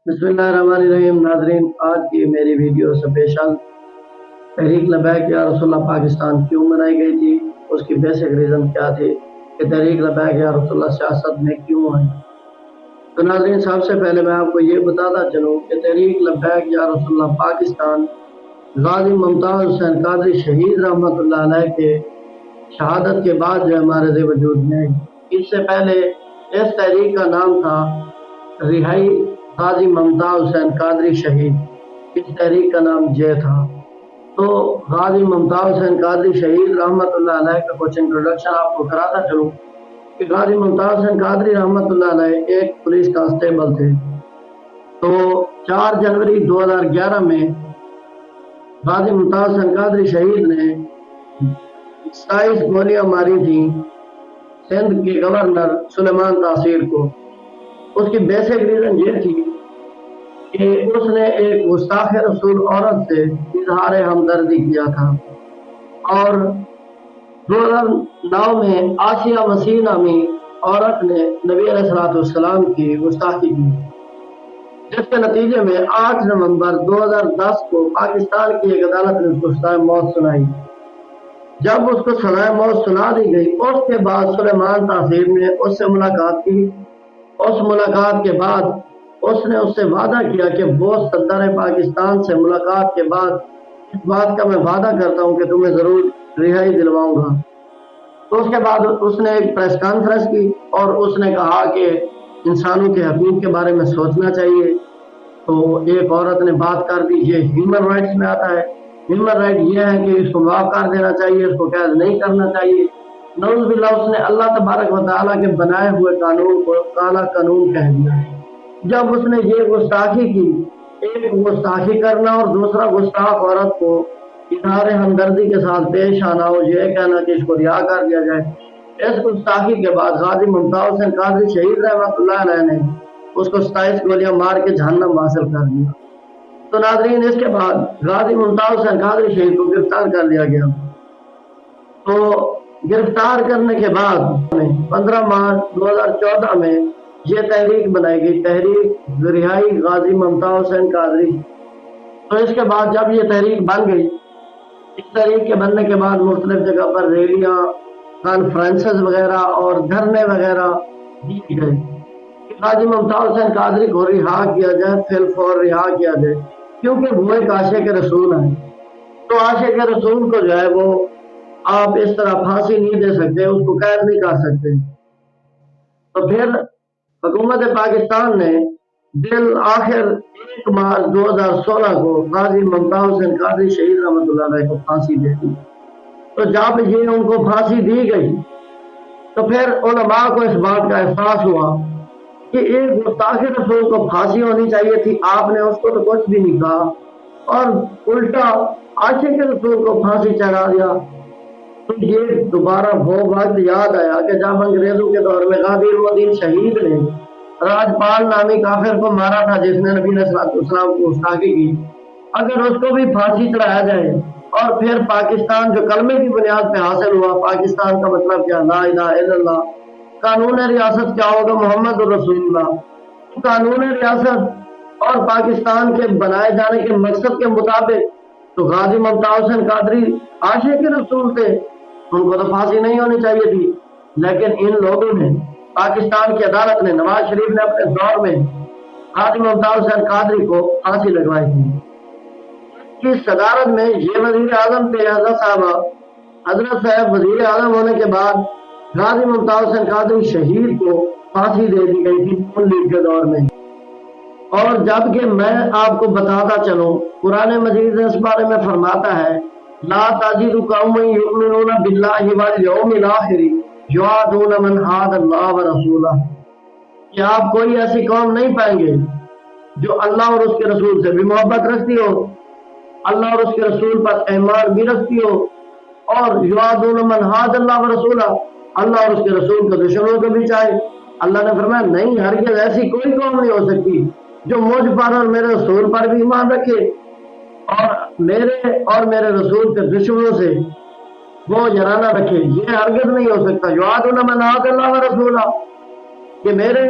बिस्मिल्लाहिर्रहमानिर्रहीम। नाजरीन, आज की मेरी वीडियो स्पेशल तहरीक लबैक या रसूलुल्लाह पाकिस्तान क्यों बनाई गई थी, उसकी बेसिक रीज़न क्या थी कि तहरीक लबैक या रसूलुल्लाह सियासत में क्यों आई। तो नाजरीन, सबसे पहले मैं आपको ये बताता चलूँ कि तहरीक लबैक या रसूलुल्लाह पाकिस्तान गाजी मुमताज़ हुसैन कादरी शहीद रहमतुल्लाह अलैह के शहादत के बाद जो हमारे ज़े वजूद में आई। इससे पहले इस तहरीक का नाम था रिहाई गाजी मुमताज़ हुसैन कादरी शहीद। इस तहरीक का नाम ये था। तो गाजी मुमताज़ हुसैन कादरी शहीद रहमतुल्लाह अलैह का कुछ इंट्रोडक्शन आपको कराता चलूँ कि गाजी मुमताज़ हुसैन कादरी रहमतुल्लाह अलैह एक पुलिस कांस्टेबल थे। तो 4 जनवरी 2011 में गाजी मुमताज़ हुसैन कादरी शहीद ने 27 गोलियां मारी थी सिंध के गवर्नर सुलेमान तासीर को। उसकी बेसिक रीजन ये थी कि उसने एक गुस्ताख रसूल औरत से इजहार हमदर्दी किया था और 2009 में आसिया मसीह नामी औरत ने नबी अलैहिस्सलाम की गुस्ताखी की, जिसके नतीजे में 8 नवंबर 2010 को पाकिस्तान की एक अदालत ने उसको सज़ाए मौत सुनाई। जब उसको सज़ाए मौत सुना दी गई, उसके बाद सुलेमान तासीर ने उससे मुलाकात की। उस मुलाकात के बाद उसने उससे वादा किया कि वो सदर पाकिस्तान से मुलाकात के बाद इस बात का मैं वादा करता हूँ कि तुम्हें जरूर रिहाई दिलवाऊंगा। तो उसके बाद उसने एक प्रेस कॉन्फ्रेंस की और उसने कहा कि इंसानों के हकूक के बारे में सोचना चाहिए। तो एक औरत ने बात कर दी, ये ह्यूमन राइट्स में आता है। ह्यूमन राइट ये है कि इसको माफ कर देना चाहिए, इसको कैद नहीं करना चाहिए। नऊज़ुबिल्लाह, उसने अल्लाह तबारक व तआला के बनाए हुए कानून को काला कानून कह दिया। जब उसने ये गुस्ताखी की, एक गुस्ताखी करना और दूसरा गुस्ताख औरत को इजहार हमदर्दी के साथ पेश आना और ये कहना कि इसको रिहा कर दिया जाए। इस गुस्ताखी के बाद गाजी मुमताज़ हुसैन कादरी शहीद रहमतुल्लाह अलैह ने उसको 27 गोलियां मार के जहन्नम हासिल कर दिया। तो नाजरीन, इसके बाद गाजी मुमताज़ हुसैन कादरी शहीद को गिरफ्तार कर लिया गया। तो गिरफ्तार करने के बाद 15 मार्च 2014 में ये तहरीक बनाई गई, तहरीक रिहाई गाजी मुमताज़ हुसैन कादरी। तो इसके बाद जब ये तहरीक बन गई, इस तहरीक के बनने के बाद मुख्तलिफ जगह पर रैलियां, कॉन्फ्रेंसेस वगैरह और धरने वगैरह दिए गए कि गाजी मुमताज़ हुसैन कादरी को रिहा किया जाए, फिलफौर रिहा किया जाए, क्योंकि वो एक आशिक रसूल है। तो आशिक रसूल को जो है वो आप इस तरह फांसी नहीं दे सकते, उसको कैद नहीं कर सकते। तो फिर हुकूमत पाकिस्तान ने बिल आखिर 1 मार्च 2016 को गाजी मुमताज़ हुसैन कादरी शहीद रहमतुल्लाह अलैह को फांसी दे दी। तो जब ये उनको फांसी दी गई तो फिर उलमा को इस बात का एहसास हुआ कि एक गुस्ताख रसूल को फांसी होनी चाहिए थी, आपने उसको तो कुछ भी नहीं कहा और उल्टा आशिक रसूल को फांसी चढ़ा दिया। तो ये दोबारा वो वक्त याद आया कि जब अंग्रेजों के दौर में गाजी उल-मदीन शहीद ने राजपाल नामी काफिर को मारा था, जिसने नबी अलैहिस्सलाम को गुस्ताखी की। अगर उसको भी फांसी चढ़ाया जाए और फिर पाकिस्तान जो कलमे की बुनियाद पे हासिल हुआ, पाकिस्तान का मतलब क्या, ला इलाहा इल्लल्लाह, कानून रियासत क्या होगा, मोहम्मद रसूलुल्लाह। कानून रियासत और पाकिस्तान के बनाए जाने के मकसद के मुताबिक तो गाजी मुमताज़ हुसैन कादरी आशिक रसूल थे, उनको तो फांसी नहीं होनी चाहिए थी। लेकिन इन लोगों ने, पाकिस्तान की अदालत ने, नवाज शरीफ ने अपने दौर में गाजी मुमताज़ हुसैन कादरी को फांसी लगवाई थी। की सदारत में ये वजीर आजम थे हजरत साहबा। हजरत साहब वजीर आजम होने के बाद गाजी मुमताज़ हुसैन कादरी शहीद को फांसी दे दी गई थी नून लीग के दौर में। और जबकि मैं आपको बताता चलूं, कुरान मजीद इस बारे में फरमाता है, ला ताजिदु कौमन युमिनूना बिल्लाहि वल यौमिल आखिर युआदूना मन हादल्लाह व रसूला। कि आप कोई ऐसी कौम नहीं पाएंगे जो अल्लाह और उसके रसूल से भी मोहब्बत रखती हो, अल्लाह और उसके रसूल पर ईमान भी रखती हो, और युआदूना मन हादल्लाह व रसूला, अल्लाह और उसके रसूल के दुश्मनों को भी चाहे। अल्लाह ने फरमाया नहीं, हरगिज़ ऐसी कोई कौम नहीं हो सकती जो मुझ पर और मेरे रसूल पर भी ईमान रखे और मेरे रसूल के दुश्मनों से वो जराना रखे। ये हरगिज़ नहीं हो सकता। युआदूना मन हादल्लाह व रसूला, कि मेरे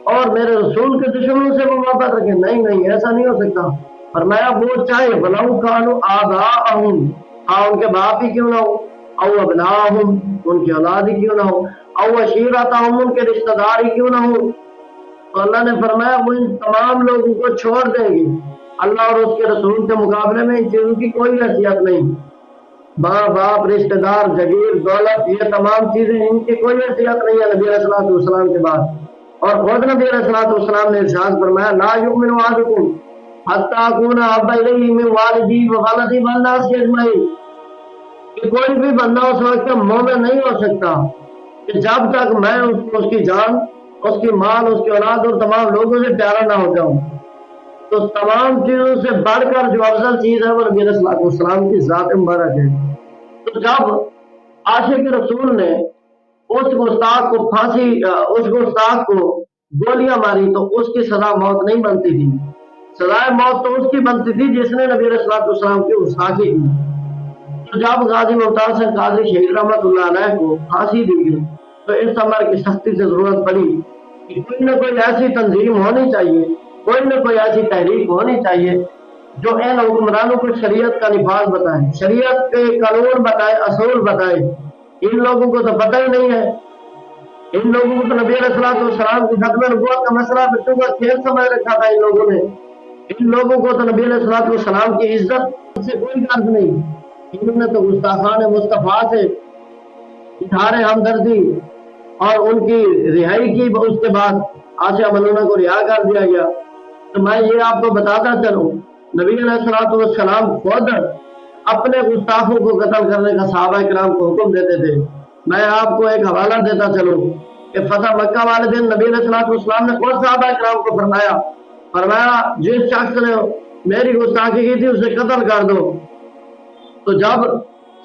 اور میرے رسول کے دشمنوں سے وہ محبت رکھے؟ نہیں نہیں، ایسا نہیں ہو سکتا۔ فرمایا وہ چاہے بلاؤ کانو آباءہم، ان کے باپ ہی کیوں نہ ہو، او ابناہم، ان کی اولاد ہی کیوں نہ ہو، او عشیرتہم، ان کے رشتہ دار ہی کیوں نہ ہو، تو اللہ نے فرمایا وہ ان تمام لوگوں کو چھوڑ دیں گے۔ اللہ اور اس کے رسول کے مقابلے میں ان چیزوں کی کوئی حیثیت نہیں۔ ماں باپ، رشتہ دار، جگیر، دولت، یہ تمام چیزیں ان کی کوئی حیثیت نہیں ہے نبی علیہ الصلوۃ والسلام کے بعد۔ اور خود نبی علیہ الصلوۃ والسلام نے ارشاد فرمایا لا یؤمن احدکم حتی اکون احب الیہ من والدی وولدی والناس اجمعین، کہ کوئی بھی بندہ اس وقت مومن نہیں ہو سکتا کہ جب تک میں اس کو اس کی جان، اس کی مال، اس کی اولاد اور تمام لوگوں سے پیارا نہ ہو جاؤں۔ تو تمام چیزوں سے بڑھ کر جو افضل چیز ہے وہ نبی علیہ الصلوۃ والسلام کی ذات مبارک ہے۔ تو جب عاشق رسول نے اس گستاخ کو اس گستاخ کو گولیاں ماری تو اس کی سزا موت نہیں بنتی تھی، سزائے موت تو اس کی بنتی تھی جس نے نبی علیہ الصلوۃ والسلام کی گستاخی کی۔ تو جب غازی ممتاز حسین قاضی شہید رحمۃ اللہ علیہ کو پھانسی دی گئی تو اس امر کی سختی سے ضرورت پڑی کہ کوئی نہ کوئی ایسی تنظیم ہونی چاہیے، کوئی نہ کوئی ایسی تحریک ہونی چاہیے جو ان حکمرانوں کو شریعت کا نفاذ بتائے، شریعت کے قانون بتائے، اصول بتائے۔ ان لوگوں کو تو پتہ ہی نہیں ہے، ان لوگوں کو تو نبی علیہ الصلوۃ والسلام کی ختم نبوت کا مسئلہ بچوں کا کھیل سمجھ رکھا تھا ان لوگوں نے۔ ان لوگوں کو تو نبی علیہ الصلوۃ والسلام کی عزت سے کوئی غرض نہیں، انہوں نے تو گستاخان مصطفیٰ سے اظہار ہمدردی اور ان کی رہائی کی، اس کے بعد آسیہ ملونہ کو رہا کر دیا گیا۔ تو میں یہ آپ کو بتاتا چلوں نبی علیہ الصلوۃ والسلام خود اپنے گستاخوں کو قتل کرنے کا صحابہ کرام کو حکم دیتے تھے۔ میں آپ کو ایک حوالہ دیتا چلوں کہ فتح مکہ والے دن نبی علیہ الصلوۃ والسلام نے خود صحابہ کرام کو فرمایا جس شخص نے میری گستاخی کی تھی اسے قتل کر دو۔ تو جب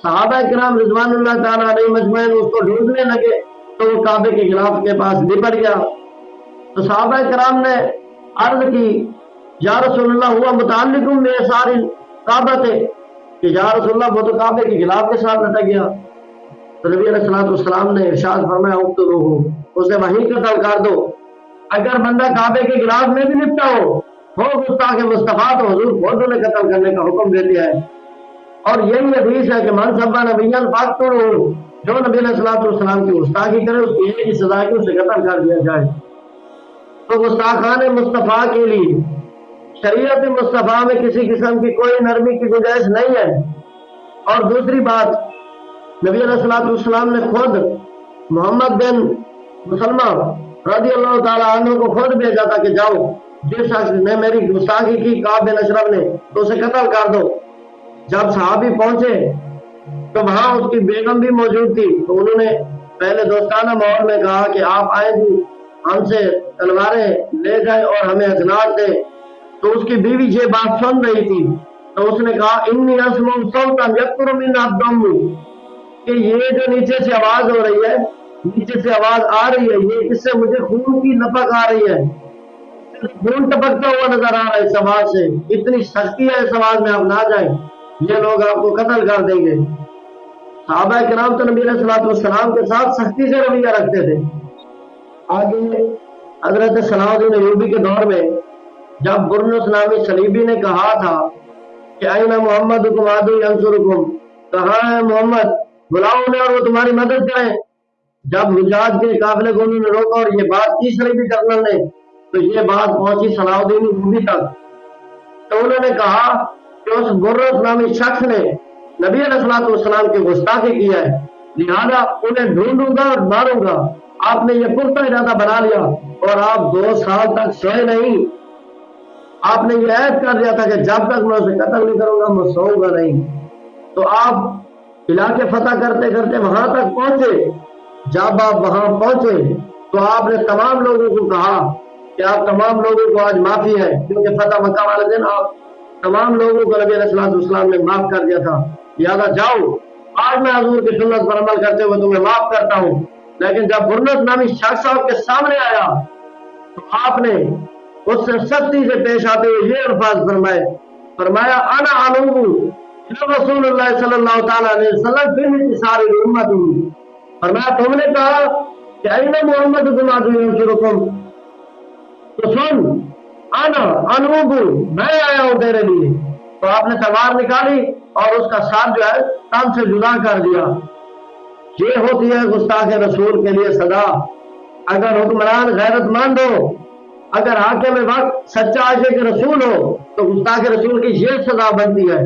صحابہ کرام رضوان اللہ تعالیٰ علیہ مجمعین اس کو ڈھونڈنے لگے تو وہ کعبے کے غلاف کے پاس لپٹ گیا۔ تو صحابہ کرام نے عرض کی یا رسول اللہ ہوا متعلق میں ساری کعبہ تھے کہ یا رسول اللہ وہ تو کعبے کے غلاف کے ساتھ لٹک گیا۔ تو نبی علیہ الصلوۃ والسلام نے ارشاد فرمایا اقتلوہ، اسے وہیں قتل کر دو۔ اگر بندہ کعبے کے غلاف میں بھی لپٹا ہو گستاخ مصطفیٰ تو حضور خود انہیں قتل کرنے کا حکم دیتے ہیں۔ اور یہی حدیث ہے کہ من سبا نبیًا فاقتلوہ، جو نبی علیہ الصلوۃ والسلام کی گستاخی کرے اس کی ایک ہی سزا ہے کہ اسے قتل کر دیا جائے۔ تو گستاخان مصطفیٰ کے لیے شریعت مصطفیٰ میں کسی قسم کی کوئی نرمی کی گنجائش نہیں ہے۔ اور دوسری بات، نبی علیہ الصلوۃ والسلام نے خود محمد بن مسلمہ رضی اللہ تعالیٰ عنہ کو خود بھیجا تھا کہ جاؤ جس شخص نے میری گستاخی کی کعب بن اشرف نے تو اسے قتل کر دو۔ جب صحابی پہنچے تو وہاں اس کی بیگم بھی موجود تھی، تو انہوں نے پہلے دوستانہ ماحول میں کہا کہ آپ آئیں جی ہم سے تلواریں لے جائیں اور ہمیں اجناس دیں۔ تو اس کی بیوی یہ بات سن رہی تھی تو اس نے کہا انی اسمع صوتا یقطر منہ الدم، کہ یہ جو نیچے سے آواز ہو رہی ہے، نیچے سے آواز آ رہی ہے، یہ اس سے مجھے خون کی لپک آ رہی ہے، خون ٹپکتا ہوا نظر آ رہا ہے اس آواز سے، اتنی سختی ہے اس آواز میں، آپ نہ جائیں یہ لوگ آپ کو قتل کر دیں گے۔ صحابہ کرام تو نبی علیہ الصلوۃ والسلام کے ساتھ سختی سے رویہ رکھتے تھے۔ آگے حضرت صلاح الدین ایوبی کے دور میں جب برنس نامی صلیبی نے کہا تھا کہ اینا محمد حکم عدو ینصرکم، کہاں ہے محمد، بلاؤ انہیں اور وہ تمہاری مدد کریں۔ جب حجاج کے قافلے کو انہوں نے روکا اور یہ بات کی صلیبی جنرل نے تو یہ بات پہنچی صلاح الدین ایوبی تک، تو انہوں نے کہا کہ اس برنس نامی شخص نے نبی علیہ الصلوۃ والسلام کی گستاخی کیا ہے، لہذا انہیں ڈھونڈوں گا اور ماروں گا۔ آپ نے یہ پختہ ارادہ بنا لیا اور آپ 2 سال تک سوئے نہیں۔ آپ نے یہ عہد کر دیا تھا کہ جب تک میں اسے قتل نہیں کروں گا میں سوؤں گا نہیں۔ تو آپ علاقے فتح کرتے کرتے وہاں تک پہنچے۔ جب آپ وہاں پہنچے تو آپ نے تمام لوگوں کو کہا کہ آپ تمام لوگوں کو آج معافی ہے، کیونکہ فتح مکہ والے دن آپ تمام لوگوں کو نبی علیہ الصلوۃ والسلام نے معاف کر دیا تھا، لہٰذا جاؤ آج میں حضور کی سنت پر عمل کرتے ہوئے تمہیں معاف کرتا ہوں۔ لیکن جب برنس نامی شخص آپ کے سامنے آیا تو آپ نے اس سے سختی سے پیش آتے ہوئے یہ الفاظ فرمایا انا علوم رسول اللہ صلی اللہ تعالیٰ علیہ وسلم فی انتصار الامت، فرمایا تم نے کہا کہ این محمد بن عدو ینصرکم، तो सुन, आना अनूबू, मैं आया हूं तेरे लिए। तो आपने तलवार निकाली और उसका साथ जो है तन से जुदा कर दिया। ये होती है गुस्ताख रसूल के लिए सजा। अगर हुक्मरान गैरतमंद हो, अगर हाकिम वक्त सच्चा आशिक रसूल हो, तो गुस्ताख रसूल की ये सजा बनती है।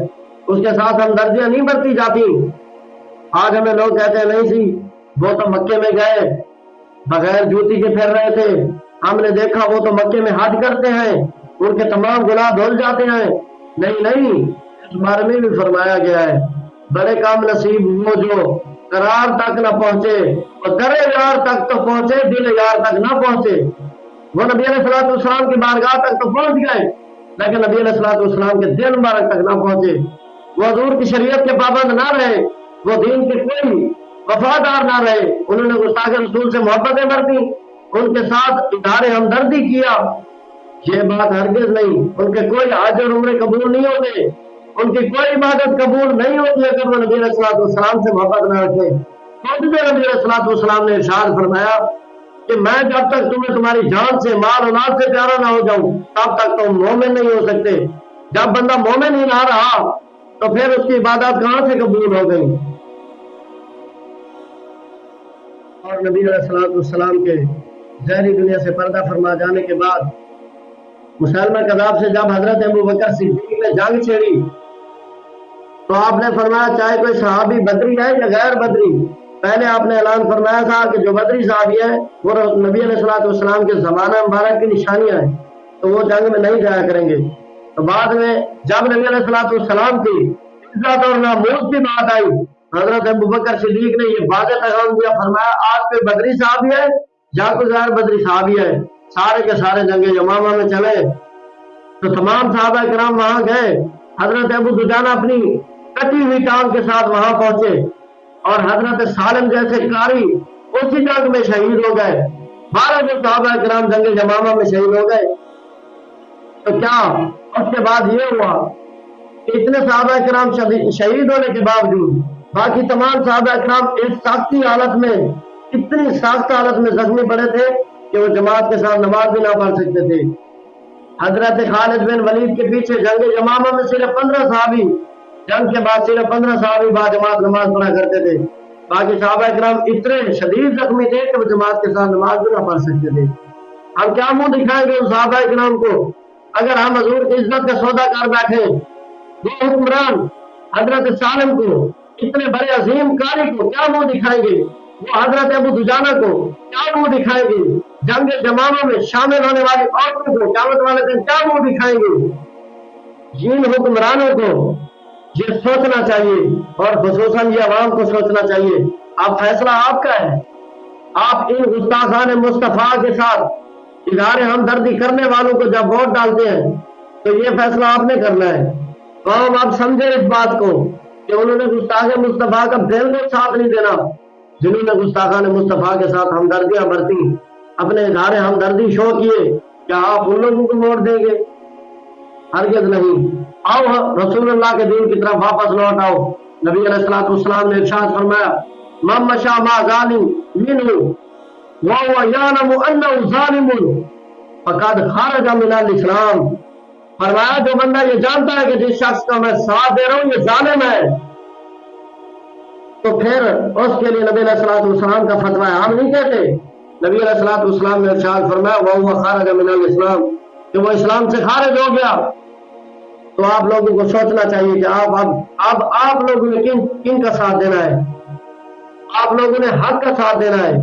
उसके साथ हमदर्दियां नहीं बरती जाती। आज हमें लोग कहते हैं नहीं सी, वो तो मक्के में गए बगैर जूती के फिर रहे थे, हमने देखा वो तो मक्के में हज करते हैं, उनके तमाम गुनाह धुल जाते हैं। नहीं नहीं, इस बारे में भी फरमाया गया है, बड़े काम नसीब वो जो करार तक न पहुंचे, और करे यार तक तो पहुंचे, दिल यार तक न पहुंचे। वो नबी अलैहिस्सलाम की बारगाह तक तो पहुंच गए, लेकिन नबी अलैहिस्सलाम के दिल मुबारक तक न पहुंचे। वो हजूर की शरीयत के पाबंद ना रहे, वो दीन के कोई वफादार ना रहे, उन्होंने गुस्ताख रसूल से मोहब्बतें बरती, उनके साथ इजहार हमदर्दी किया। ये बात हरगिज नहीं, उनके कोई हज और उम्रे कबूल नहीं होते, उनकी कोई इबादत कबूल नहीं होती अगर वो नबी अलैहिस्सलाम से मोहब्बत न रखे। तो नबी अलैहिस्सलाम ने इरशाद फरमाया कि मैं जब तक तुम्हें तुम्हारी जान से, माल औलाद से प्यारा ना हो जाऊं, तब तक तुम मोमिन नहीं हो सकते। जब बंदा मोमिन ही ना रहा, तो फिर उसकी इबादत कहां से कबूल हो गई। और नबी अलैहिस्सलाम के जहरी दुनिया से पर्दा फरमा जाने के बाद मुसलमा कज़ाब से जब हजरत अबू बकर सिद्दीक ने जंग छेड़ी, तो आपने फरमाया चाहे कोई सहाबी बदरी है या गैर बदरी, पहले आपने ऐलान फरमाया था कि जो बदरी सहाबी है वो नबी अलैहिस्सलाम के ज़माना मुबारक की निशानियां हैं, तो वो जंग में नहीं जाया करेंगे। तो बाद में जब नबी अलैहिस्सलाम की इज्जत और नामूस की बात आई, हजरत अबू बकर सिद्दीक ने ये वाज़ेह पैगाम दिया, फरमाया आज कोई बदरी सहाबी है या कोई गैर बदरी सहाबी है, सारे के सारे जंगे यमामा में चले। तो तमाम सहाबा किराम वहां गए। हजरत अबू दुजाना अपनी कटी हुई टांग के साथ वहां पहुंचे, और हजरत सालिम जैसे कारी उसी जंग में शहीद हो गए। 12 जो सहाबा किराम जंग यमामा में शहीद हो गए। तो क्या उसके बाद ये हुआ कि इतने सहाबा किराम शहीद होने के बावजूद बाकी तमाम सहाबा किराम इस सख्ती हालत में, इतनी सख्त हालत में जख्मी पड़े थे कि वो जमात के साथ नमाज भी ना पढ़ सकते थे। हजरत खालिद बिन वलीद के पीछे जंग यमामा में सिर्फ 15 सहाबी, जंग के बाद सिर्फ 15 सहाबी बाजमात नमाज पढ़ा करते थे। बाकी सहाबा किराम इतने शदीद जख्मी थे कि वो जमात के साथ नमाज भी ना पढ़ सकते थे। हम क्या मुंह दिखाएंगे उन सहाबा किराम को, अगर हम हजूर की इज्जत का सौदा कर बैठे। दो हुक्मरान हजरत सालिम को, इतने बड़े अजीम कारी को क्या मुंह दिखाएंगे, वो हजरत अबू दुजाना को क्या मुंह दिखाएंगे, जंग जमामा में शामिल होने वाली औरतों को क़यामत वाले दिन क्या मुंह दिखाएंगे। जिन हुक्मरानों को ये सोचना चाहिए, और खुसूसन ये अवाम को सोचना चाहिए, अब फैसला आपका है। आप इन गुस्ताखान मुस्तफा के साथ इजहार हमदर्दी करने वालों को जब वोट डालते हैं, तो ये फैसला आपने करना है। कौम आप समझे इस बात को कि उन्होंने गुस्ताख मुस्तफा का बिल्कुल साथ नहीं देना। जिन्होंने गुस्ताखान मुस्तफा के साथ हमदर्दियां बरती, अपने इजहार हमदर्दी शो किए, क्या आप उन लोगों को वोट देंगे? हरगिज़ नहीं। आओ रसूलुल्लाह के दीन की तरफ वापस लौट आओ। नबी अलैहिस्सलाम ने इरशाद फरमाया, मन मशा मा ज़ालिम मिनहु व हुवा यअलमु अन्नहु ज़ालिमुन फ़क़द ख़रज मिनल इस्लाम। फरमाया जो बंदा ये जानता है कि जिस शख्स का मैं साथ दे रहा हूं ये जालिम है, तो फिर उसके लिए नबी अलैहिस्सलाम का फतवा है, हम नहीं कहते। नबी अलैहिस्सलाम ने इरशाद फरमाया व हुवा ख़रज मिनल इस्लाम, कि वो इस्लाम से खारिज हो गया। तो आप लोगों को सोचना चाहिए कि अब आप लोगों ने किन का साथ देना है। आप लोगों ने हक का साथ देना है।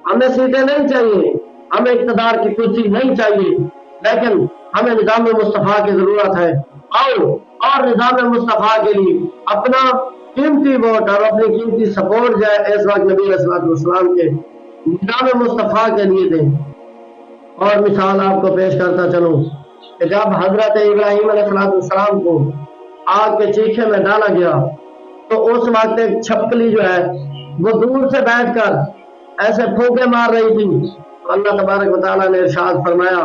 हमें सीटें नहीं चाहिए, हमें इक़्तिदार की कुर्सी नहीं चाहिए, लेकिन हमें निज़ाम मुस्तफा की जरूरत है। आओ और निज़ाम मुस्तफा के लिए अपना कीमती वोट और अपनी कीमती सपोर्ट जो है इस वक्त नबी अलैहिस्सलाम के निज़ाम मुस्तफा के लिए दें। और मिसाल आपको पेश करता चलूं कि जब हजरत इब्राहीम अलैहिस्सलाम को आग के चीखे में डाला गया, तो उस वक्त एक छपकली जो है वो दूर से बैठकर ऐसे फूंके मार रही थी। अल्लाह तबारक व तआला ने इरशाद फरमाया,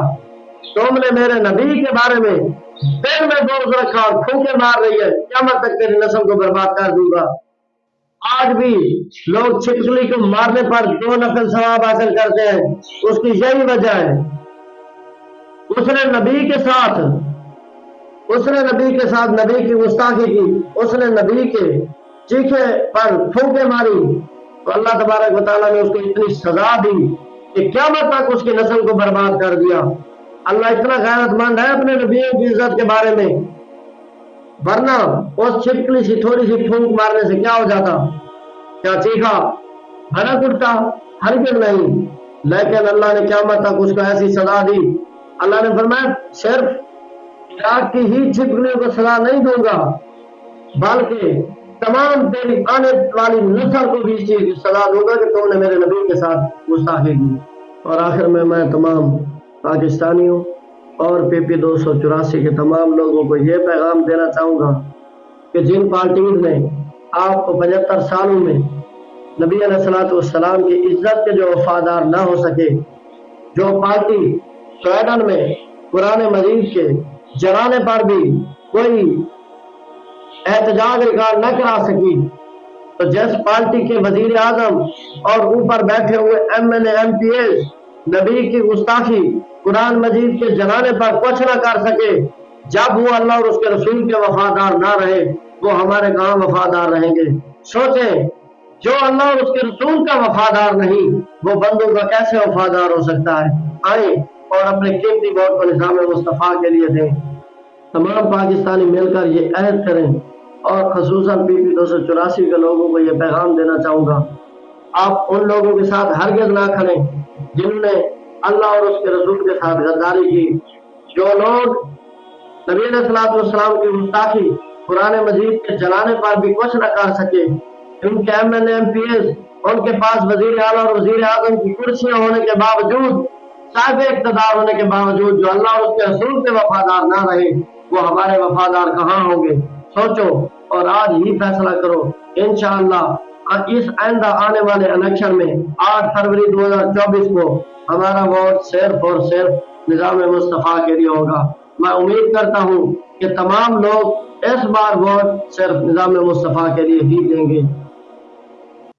तुमने मेरे नबी के बारे में दिल में बोझ रखा और फूंके मार रही है, क़यामत तक तेरी नस्ल को बर्बाद कर दूंगा। आज भी लोग छिपकली को मारने पर 2 नफल सवाब हासिल करते हैं, उसकी यही वजह है। उसने नबी के साथ नबी की गुस्ताखी की, उसने नबी के चीखे पर फूंके मारी, तो अल्लाह तबारक व तआला ने उसको इतनी सजा दी कि क़यामत तक उसकी नस्ल को बर्बाद कर दिया। अल्लाह इतना गैरतमंद है अपने नबी की इज्जत के बारे में, वरना उस छिपकली सी थोड़ी सी फूंक मारने से क्या हो जाता? क्या चीखा, भड़क उठता? हरगिज़ नहीं। लेकिन अल्लाह ने क़यामत तक उसको ऐसी सजा दी। अल्लाह ने फरमाया सिर्फ इराक की ही छिपकलियों को सजा नहीं दूंगा, बल्कि तमाम तेरी आने वाली नस्ल को भी इस चीज की सजा दूंगा कि तुमने मेरे नबी के साथ गुस्ताखी की। और आखिर में मैं तमाम पाकिस्तानियों और PP 284 के तमाम लोगों को ये पैगाम देना चाहूँगा कि जिन पार्टीज ने आपको 75 सालों में नबी अलैहिस्सलाम की इज्जत के जो वफादार ना हो सके, जो पार्टी स्वीडन में कुरान मजीद के जलाने पर भी कोई एहतजाज रिकॉर्ड न करा सकी, तो जिस पार्टी के वजीर आजम और ऊपर बैठे हुए MLA MPs नबी की गुस्ताखी कुरान मजीद के जलाने पर कुछ न कर सके, जब वो अल्लाह और उसके रसूल के वफादार ना रहे, वो हमारे कहाँ वफादार रहेंगे? सोचें, जो अल्लाह और उसके रसूल का वफादार नहीं, वो बंदों का कैसे वफादार हो सकता है? आए और अपने कीमती वोट को निज़ाम मुस्तफ़ा के लिए दें। तमाम पाकिस्तानी मिलकर ये अहद करें, और खसूसन PP 284 के लोगों को ये पैगाम देना चाहूँगा, आप उन लोगों के साथ हरगिज़ ना खड़ें जिन्होंने अल्लाह और उसके रसूल के साथ गद्दारी की। जो लोग नबी अलैहिस्सलाम की गुस्ताखी कुरान मजीद के जलाने पर भी कुछ न कर सके, उनके MLA MPs उनके पास वजीर आला और वजीर आजम की कुर्सियां होने के बावजूद, साहिब इक़्तिदार होने के बावजूद, जो अल्लाह और उसके रसूल के वफादार ना रहे, वो हमारे वफादार कहाँ होंगे? सोचो और आज ही फैसला करो। इंशाअल्लाह इस आइंदा आने वाले इलेक्शन में 8 फरवरी 2024 को हमारा वोट सिर्फ और सिर्फ निज़ाम मुस्तफ़ा के लिए होगा। मैं उम्मीद करता हूँ कि तमाम लोग इस बार वोट सिर्फ निज़ाम मुस्तफ़ा के लिए ही देंगे।